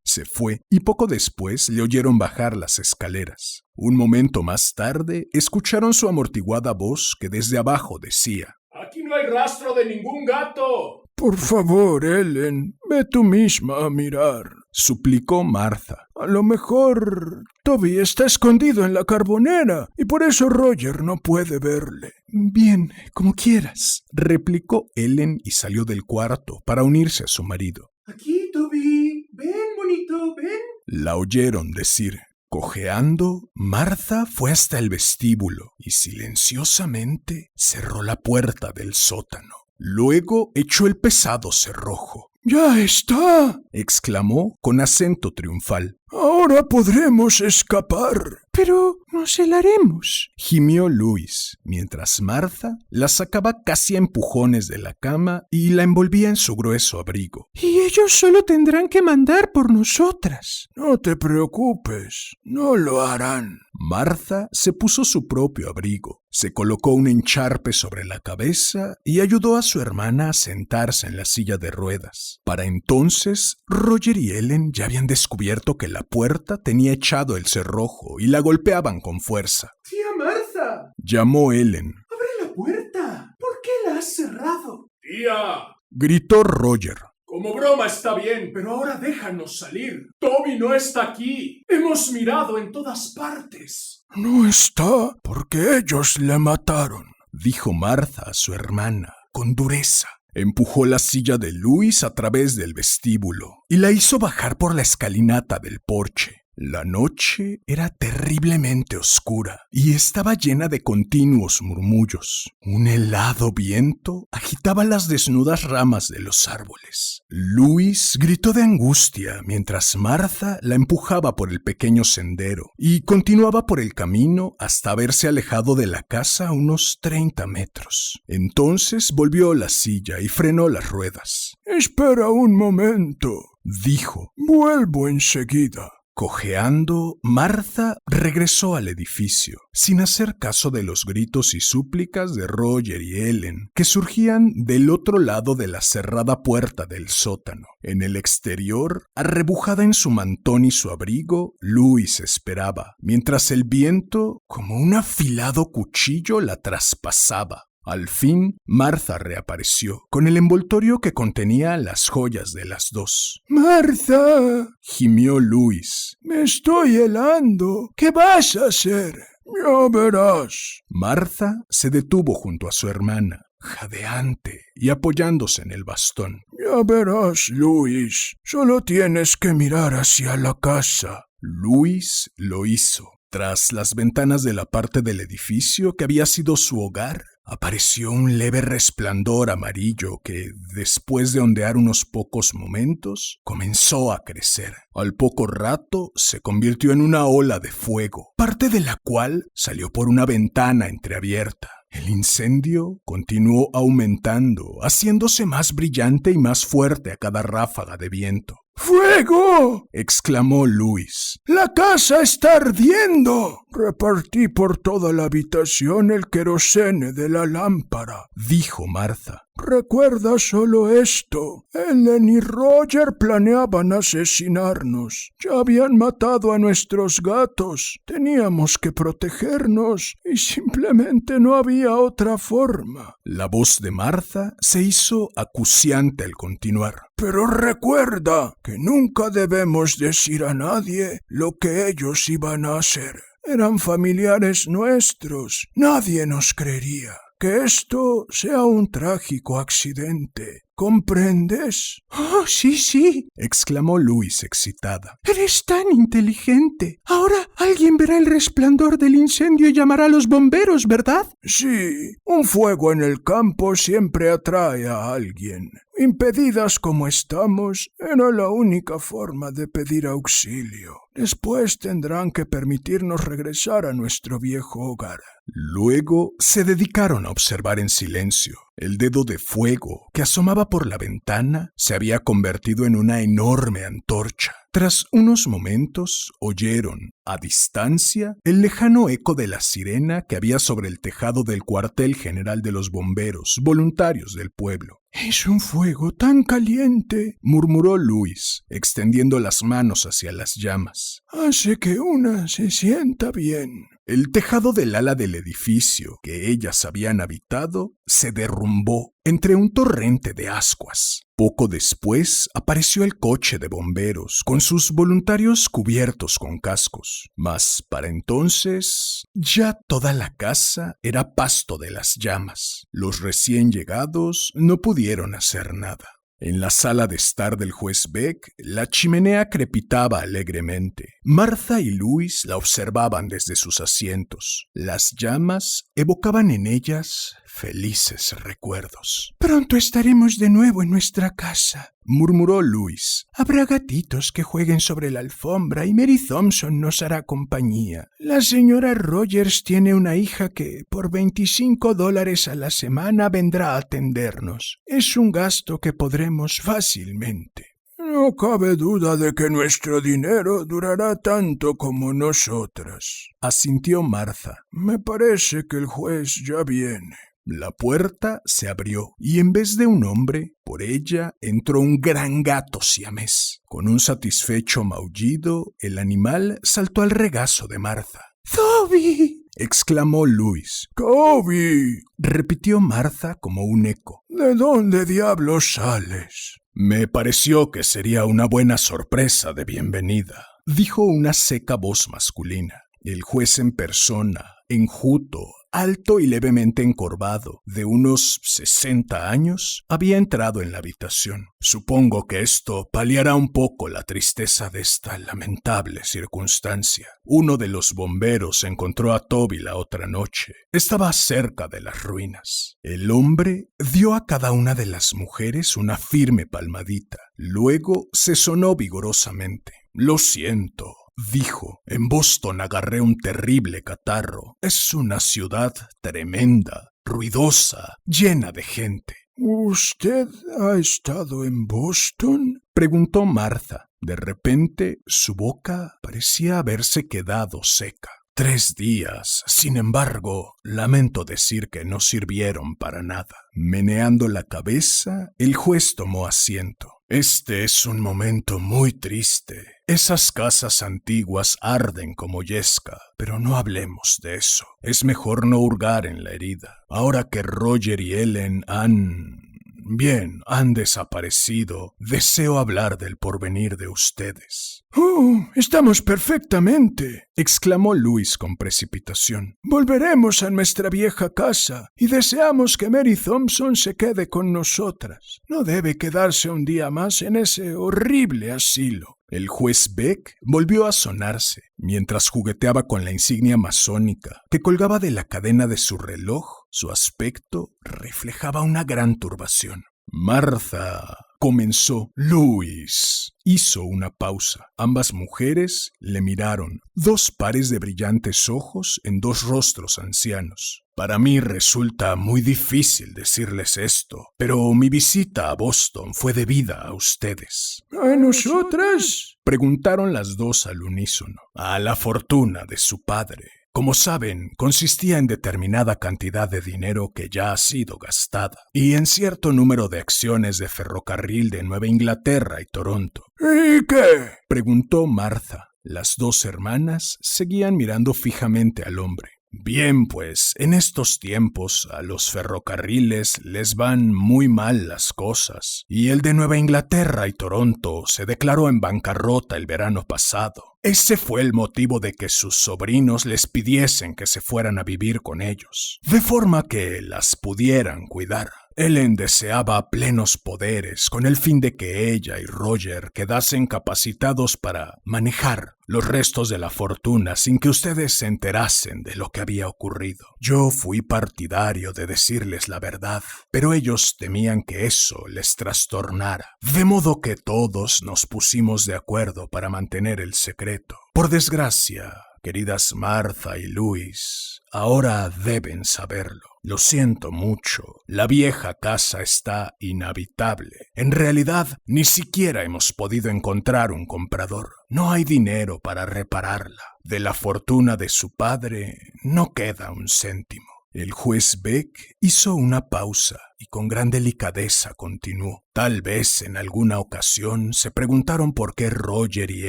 Speaker 2: Se fue y poco después le oyeron bajar las escaleras. Un momento más tarde escucharon su amortiguada voz que desde abajo decía:
Speaker 4: ¡Aquí no hay rastro de ningún gato!
Speaker 3: Por favor, Ellen, ve tú misma a mirar,
Speaker 2: suplicó Martha.
Speaker 3: A lo mejor Toby está escondido en la carbonera y por eso Roger no puede verle.
Speaker 1: Bien, como quieras,
Speaker 2: replicó Ellen y salió del cuarto para unirse a su marido.
Speaker 1: Aquí, Toby. Ven, bonito, ven.
Speaker 2: La oyeron decir. Cojeando, Martha fue hasta el vestíbulo y silenciosamente cerró la puerta del sótano. Luego echó el pesado cerrojo.
Speaker 3: ¡Ya está!,
Speaker 2: exclamó con acento triunfal.
Speaker 3: ¡Ahora podremos escapar!
Speaker 1: Pero nos helaremos,
Speaker 2: gimió Luis, mientras Martha la sacaba casi a empujones de la cama y la envolvía en su grueso abrigo.
Speaker 1: Y ellos solo tendrán que mandar por nosotras.
Speaker 3: No te preocupes, no lo harán.
Speaker 2: Martha se puso su propio abrigo, se colocó un encharpe sobre la cabeza y ayudó a su hermana a sentarse en la silla de ruedas. Para entonces, Roger y Ellen ya habían descubierto que la puerta tenía echado el cerrojo y la golpeaban con fuerza.
Speaker 1: ¡Tía Martha!,
Speaker 2: llamó Ellen.
Speaker 1: ¡Abre la puerta! ¿Por qué la has cerrado?
Speaker 4: ¡Tía!,
Speaker 2: gritó Roger.
Speaker 4: Como broma está bien, pero ahora déjanos salir. Toby no está aquí. Hemos mirado en todas partes.
Speaker 3: No está porque ellos le mataron,
Speaker 2: dijo Martha a su hermana con dureza. Empujó la silla de Luis a través del vestíbulo y la hizo bajar por la escalinata del porche. La noche era terriblemente oscura y estaba llena de continuos murmullos. Un helado viento agitaba las desnudas ramas de los árboles. Luis gritó de angustia mientras Martha la empujaba por el pequeño sendero y continuaba por el camino hasta haberse alejado de la casa unos 30 metros. Entonces volvió a la silla y frenó las ruedas.
Speaker 3: «Espera un momento»,
Speaker 2: dijo.
Speaker 3: «Vuelvo enseguida».
Speaker 2: Cojeando, Martha regresó al edificio, sin hacer caso de los gritos y súplicas de Roger y Ellen, que surgían del otro lado de la cerrada puerta del sótano. En el exterior, arrebujada en su mantón y su abrigo, Luis esperaba, mientras el viento, como un afilado cuchillo, la traspasaba. Al fin, Martha reapareció, con el envoltorio que contenía las joyas de las dos.
Speaker 3: «Martha»,
Speaker 2: gimió Luis,
Speaker 3: «me estoy helando. ¿Qué vas a hacer?» «Ya verás».
Speaker 2: Martha se detuvo junto a su hermana, jadeante y apoyándose en el bastón.
Speaker 3: «Ya verás, Luis. Solo tienes que mirar hacia la casa».
Speaker 2: Luis lo hizo. Tras las ventanas de la parte del edificio que había sido su hogar, apareció un leve resplandor amarillo que, después de ondear unos pocos momentos, comenzó a crecer. Al poco rato se convirtió en una ola de fuego, parte de la cual salió por una ventana entreabierta. El incendio continuó aumentando, haciéndose más brillante y más fuerte a cada ráfaga de viento.
Speaker 3: «¡Fuego!»,
Speaker 2: exclamó Luis.
Speaker 3: «¡La casa está ardiendo!». «Repartí por toda la habitación el querosene de la lámpara»,
Speaker 2: dijo Martha.
Speaker 3: «Recuerda solo esto. Ellen y Roger planeaban asesinarnos. Ya habían matado a nuestros gatos. Teníamos que protegernos y simplemente no había otra forma».
Speaker 2: La voz de Martha se hizo acuciante al continuar.
Speaker 3: «Pero recuerda que nunca debemos decir a nadie lo que ellos iban a hacer. Eran familiares nuestros. Nadie nos creería. Que esto sea un trágico accidente. ¿Comprendes?»
Speaker 1: «Oh, sí»,
Speaker 2: exclamó Luis excitada.
Speaker 1: «Eres tan inteligente. Ahora alguien verá el resplandor del incendio y llamará a los bomberos, ¿verdad?»
Speaker 3: «Sí, un fuego en el campo siempre atrae a alguien. Impedidas como estamos, era la única forma de pedir auxilio. Después tendrán que permitirnos regresar a nuestro viejo hogar».
Speaker 2: Luego se dedicaron a observar en silencio. El dedo de fuego que asomaba por la ventana se había convertido en una enorme antorcha. Tras unos momentos oyeron, a distancia, el lejano eco de la sirena que había sobre el tejado del cuartel general de los bomberos voluntarios del pueblo.
Speaker 3: «Es un fuego tan caliente»,
Speaker 2: murmuró Luis, extendiendo las manos hacia las llamas.
Speaker 3: «Hace que una se sienta bien».
Speaker 2: El tejado del ala del edificio que ellas habían habitado se derrumbó entre un torrente de ascuas. Poco después apareció el coche de bomberos con sus voluntarios cubiertos con cascos. Mas para entonces ya toda la casa era pasto de las llamas. Los recién llegados no pudieron hacer nada. En la sala de estar del juez Beck, la chimenea crepitaba alegremente. Martha y Luis la observaban desde sus asientos. Las llamas evocaban en ellas felices recuerdos.
Speaker 1: «Pronto estaremos de nuevo en nuestra casa»,
Speaker 2: murmuró Luis.
Speaker 1: «Habrá gatitos que jueguen sobre la alfombra y Mary Thompson nos hará compañía. La señora Rogers tiene una hija que por $25 a la semana vendrá a atendernos. Es un gasto que podremos fácilmente».
Speaker 3: «No cabe duda de que nuestro dinero durará tanto como nosotras»,
Speaker 2: asintió Martha.
Speaker 3: «Me parece que el juez ya viene».
Speaker 2: La puerta se abrió y en vez de un hombre, por ella entró un gran gato siamés. Con un satisfecho maullido, el animal saltó al regazo de Martha.
Speaker 1: «¡Toby!»,
Speaker 2: exclamó Luis.
Speaker 3: «¡Toby!»,
Speaker 2: repitió Martha como un eco.
Speaker 3: «¿De dónde diablos sales?»
Speaker 2: «Me pareció que sería una buena sorpresa de bienvenida», dijo una seca voz masculina. El juez en persona, enjuto, alto y levemente encorvado, de unos 60 años, había entrado en la habitación. Supongo que esto paliará un poco la tristeza de esta lamentable circunstancia. Uno de los bomberos encontró a Toby la otra noche. Estaba cerca de las ruinas. El hombre dio a cada una de las mujeres una firme palmadita. Luego se sonó vigorosamente. «Lo siento», dijo. «En Boston agarré un terrible catarro. Es una ciudad tremenda, ruidosa, llena de gente».
Speaker 3: ¿Usted ha estado en Boston?,
Speaker 2: preguntó Martha. De repente, su boca parecía haberse quedado seca. 3 días, sin embargo, lamento decir que no sirvieron para nada. Meneando la cabeza, el juez tomó asiento. Este es un momento muy triste. Esas casas antiguas arden como yesca, pero no hablemos de eso. Es mejor no hurgar en la herida. Ahora que Roger y Ellen han desaparecido, deseo hablar del porvenir de ustedes.
Speaker 3: «Oh, estamos perfectamente»,
Speaker 2: exclamó Luis con precipitación.
Speaker 3: «Volveremos a nuestra vieja casa y deseamos que Mary Thompson se quede con nosotras. No debe quedarse un día más en ese horrible asilo».
Speaker 2: El juez Beck volvió a sonarse, mientras jugueteaba con la insignia masónica que colgaba de la cadena de su reloj. Su aspecto reflejaba una gran turbación. «Martha», comenzó. «Luis». Hizo una pausa. Ambas mujeres le miraron, 2 pares de brillantes ojos en 2 rostros ancianos. «Para mí resulta muy difícil decirles esto, pero mi visita a Boston fue debida a ustedes».
Speaker 3: ¿A nosotras?,
Speaker 2: preguntaron las 2 al unísono. «A la fortuna de su padre. Como saben, consistía en determinada cantidad de dinero que ya ha sido gastada, y en cierto número de acciones de ferrocarril de Nueva Inglaterra y Toronto».
Speaker 3: «¿Y qué?»,
Speaker 2: preguntó Martha. Las 2 hermanas seguían mirando fijamente al hombre. «Bien, pues, en estos tiempos a los ferrocarriles les van muy mal las cosas, y el de Nueva Inglaterra y Toronto se declaró en bancarrota el verano pasado. Ese fue el motivo de que sus sobrinos les pidiesen que se fueran a vivir con ellos, de forma que las pudieran cuidar. Ellen deseaba plenos poderes con el fin de que ella y Roger quedasen capacitados para manejar los restos de la fortuna sin que ustedes se enterasen de lo que había ocurrido. Yo fui partidario de decirles la verdad, pero ellos temían que eso les trastornara, de modo que todos nos pusimos de acuerdo para mantener el secreto. Por desgracia, queridas Martha y Luis, ahora deben saberlo. Lo siento mucho, la vieja casa está inhabitable. En realidad, ni siquiera hemos podido encontrar un comprador. No hay dinero para repararla. De la fortuna de su padre no queda un céntimo». El juez Beck hizo una pausa y con gran delicadeza continuó. «Tal vez en alguna ocasión se preguntaron por qué Roger y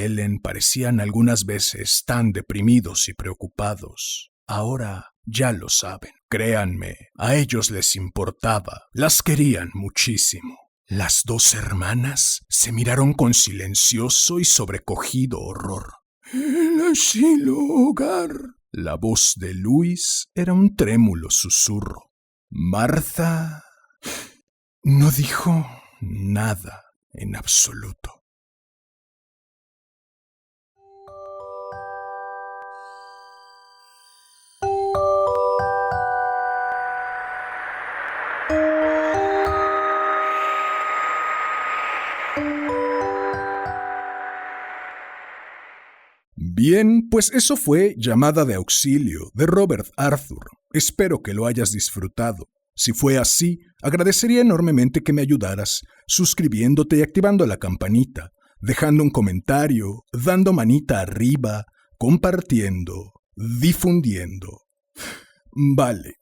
Speaker 2: Ellen parecían algunas veces tan deprimidos y preocupados. Ahora ya lo saben. Créanme, a ellos les importaba, las querían muchísimo». Las 2 hermanas se miraron con silencioso y sobrecogido horror.
Speaker 3: «El asilo hogar».
Speaker 2: La voz de Luis era un trémulo susurro. Martha no dijo nada en absoluto. Bien, pues eso fue Llamada de Auxilio, de Robert Arthur. Espero que lo hayas disfrutado. Si fue así, agradecería enormemente que me ayudaras suscribiéndote y activando la campanita, dejando un comentario, dando manita arriba, compartiendo, difundiendo. Vale.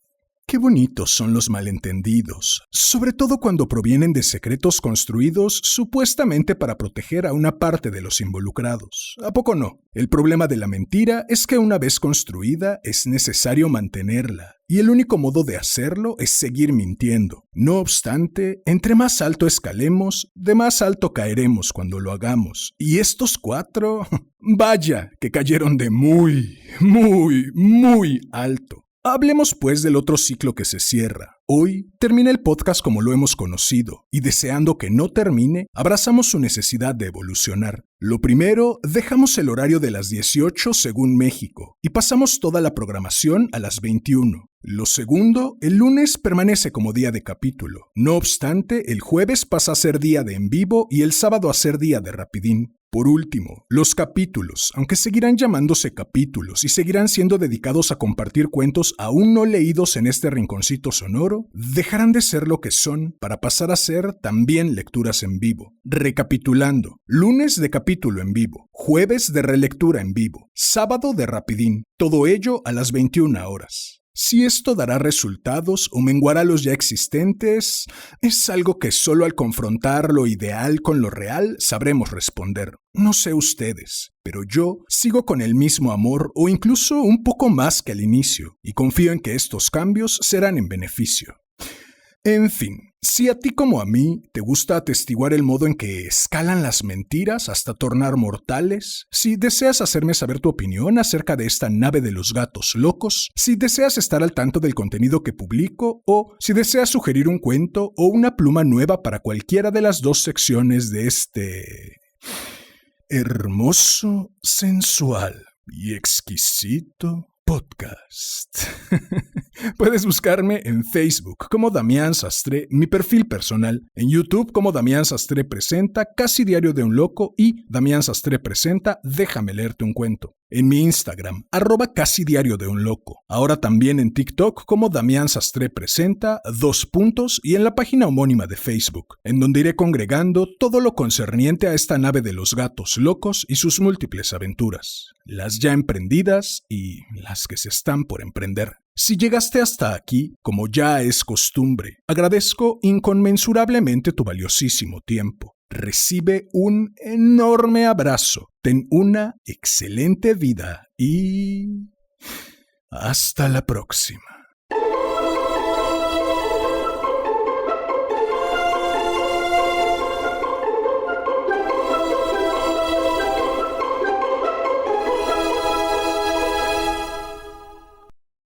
Speaker 2: Qué bonitos son los malentendidos, sobre todo cuando provienen de secretos construidos supuestamente para proteger a una parte de los involucrados. ¿A poco no? El problema de la mentira es que una vez construida es necesario mantenerla, y el único modo de hacerlo es seguir mintiendo. No obstante, entre más alto escalemos, de más alto caeremos cuando lo hagamos. Y estos 4, vaya, que cayeron de muy, muy, muy alto. Hablemos pues del otro ciclo que se cierra. Hoy termina el podcast como lo hemos conocido, y deseando que no termine, abrazamos su necesidad de evolucionar. Lo primero, dejamos el horario de las 18 según México, y pasamos toda la programación a las 21. Lo segundo, el lunes permanece como día de capítulo. No obstante, el jueves pasa a ser día de en vivo y el sábado a ser día de rapidín. Por último, los capítulos, aunque seguirán llamándose capítulos y seguirán siendo dedicados a compartir cuentos aún no leídos en este rinconcito sonoro, dejarán de ser lo que son para pasar a ser también lecturas en vivo. Recapitulando, lunes de capítulo en vivo, jueves de relectura en vivo, sábado de rapidín, todo ello a las 21 horas. Si esto dará resultados o menguará los ya existentes, es algo que solo al confrontar lo ideal con lo real sabremos responder. No sé ustedes, pero yo sigo con el mismo amor o incluso un poco más que al inicio, y confío en que estos cambios serán en beneficio. En fin, si a ti como a mí te gusta atestiguar el modo en que escalan las mentiras hasta tornar mortales, si deseas hacerme saber tu opinión acerca de esta nave de los gatos locos, si deseas estar al tanto del contenido que publico o si deseas sugerir un cuento o una pluma nueva para cualquiera de las dos secciones de este hermoso, sensual y exquisito podcast. Puedes buscarme en Facebook como Damián Sastre, mi perfil personal, en YouTube como Damián Sastre Presenta, Casi Diario de un Loco y Damián Sastre Presenta, Déjame leerte un cuento. En mi Instagram, @Casi Diario de un Loco. Ahora también en TikTok como Damián Sastre Presenta, y en la página homónima de Facebook, en donde iré congregando todo lo concerniente a esta nave de los gatos locos y sus múltiples aventuras, las ya emprendidas y las que se están por emprender. Si llegaste hasta aquí, como ya es costumbre, agradezco inconmensurablemente tu valiosísimo tiempo. Recibe un enorme abrazo, ten una excelente vida y hasta la próxima.